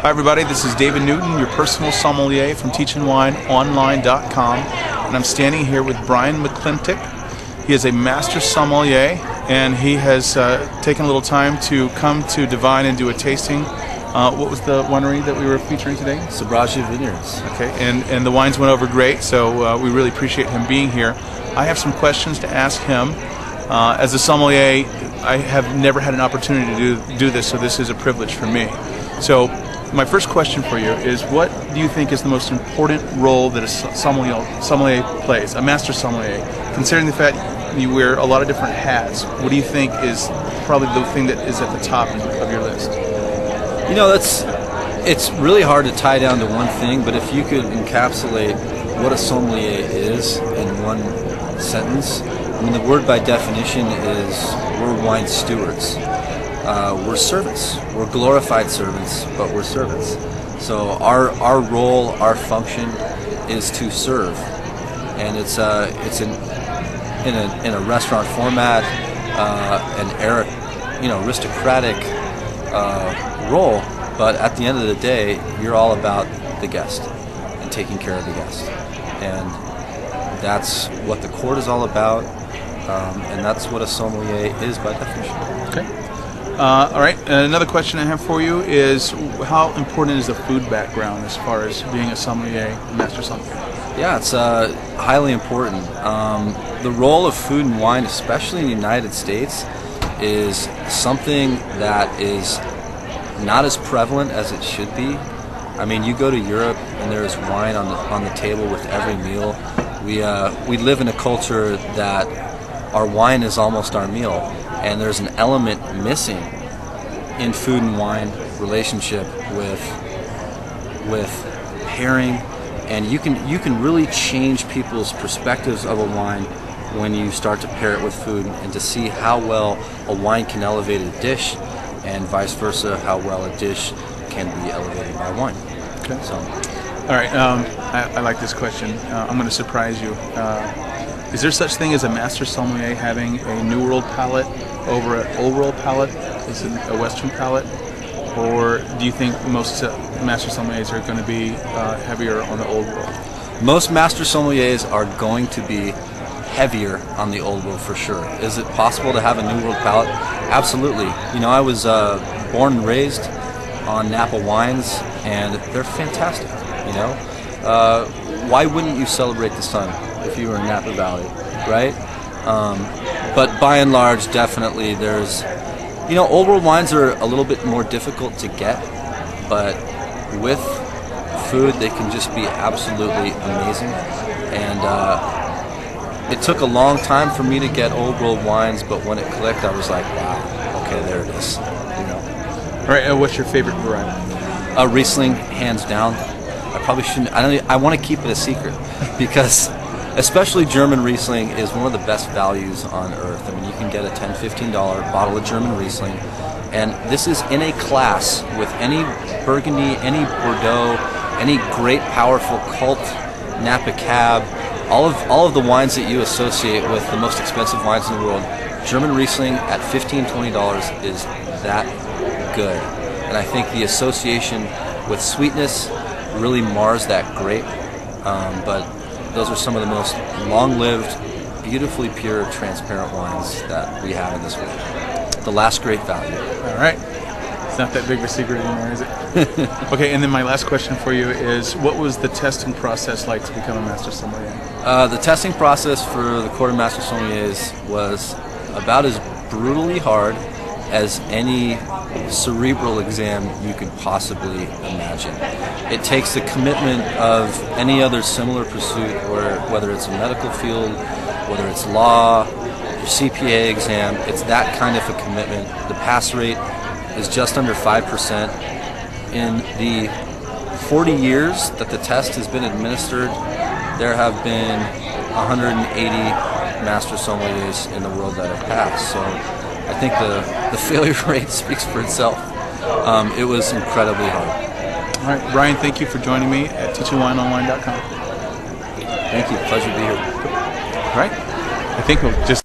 Hi everybody, this is David Newton, your personal sommelier from teachingwineonline.com, and I'm standing here with Brian McClintic. He is a master sommelier, and he has taken a little time to come to Divine and do a tasting. What was the winery that we were featuring today? Sommelier Vineyards. Okay, and the wines went over great, so we really appreciate him being here. I have some questions to ask him. As a sommelier, I have never had an opportunity to do this, so this is a privilege for me. So my first question for you is, what do you think is the most important role that a sommelier plays, a master sommelier? Considering the fact you wear a lot of different hats, what do you think is probably the thing that is at the top of your list? You know, it's really hard to tie down to one thing, but if you could encapsulate what a sommelier is in one sentence, I mean, the word by definition is we're wine stewards. We're servants. We're glorified servants, but we're servants. So our role, our function, is to serve, and it's in a restaurant format, aristocratic role. But at the end of the day, you're all about the guest and taking care of the guest, and that's what the court is all about, and that's what a sommelier is by definition. Okay. All right, another question I have for you is, how important is the food background as far as being a sommelier, a master sommelier? Yeah, it's highly important. The role of food and wine, especially in the United States, is something that is not as prevalent as it should be. I mean, you go to Europe and there's wine on the table with every meal. We live in a culture that our wine is almost our meal, and there's an element missing in food and wine relationship with pairing, and you can really change people's perspectives of a wine when you start to pair it with food, and to see how well a wine can elevate a dish, and vice versa, how well a dish can be elevated by wine. Okay. So, all right, I like this question. I'm going to surprise you. Is there such thing as a master sommelier having a New World palate over an Old World palate? Is it a Western palate? Or do you think most master sommeliers are going to be heavier on the Old World? Most master sommeliers are going to be heavier on the Old World for sure. Is it possible to have a New World palate? Absolutely. You know, I was born and raised on Napa wines, and they're fantastic. You know, why wouldn't you celebrate the sun if you were in Napa Valley, right? But by and large, definitely there's, you know, Old World wines are a little bit more difficult to get, but with food they can just be absolutely amazing. And it took a long time for me to get Old World wines, but when it clicked, I was like, wow, okay, there it is. You know. All right, what's your favorite variety? Riesling, hands down. I probably shouldn't. I want to keep it a secret because, especially German Riesling is one of the best values on earth. I mean, you can get a $10, $15 bottle of German Riesling, and this is in a class with any Burgundy, any Bordeaux, any great, powerful cult Napa Cab, all of the wines that you associate with the most expensive wines in the world. German Riesling at $15, $20 is that good, and I think the association with sweetness really mars that grape, but those are some of the most long-lived, beautifully pure, transparent wines that we have in this world. The last great value. All right. It's not that big of a secret anymore, is it? Okay, and then my last question for you is, what was the testing process like to become a master sommelier? The testing process for the Court of Master Sommeliers was about as brutally hard as any cerebral exam you could possibly imagine. It takes the commitment of any other similar pursuit, whether it's a medical field, whether it's law, your CPA exam. It's that kind of a commitment. The pass rate is just under 5%. In the 40 years that the test has been administered, there have been 180 master sommeliers in the world that have passed. So I think the failure rate speaks for itself. It was incredibly hard. All right, Brian, thank you for joining me at teachingwineonline.com. Thank you. Pleasure to be here. All right. I think we'll just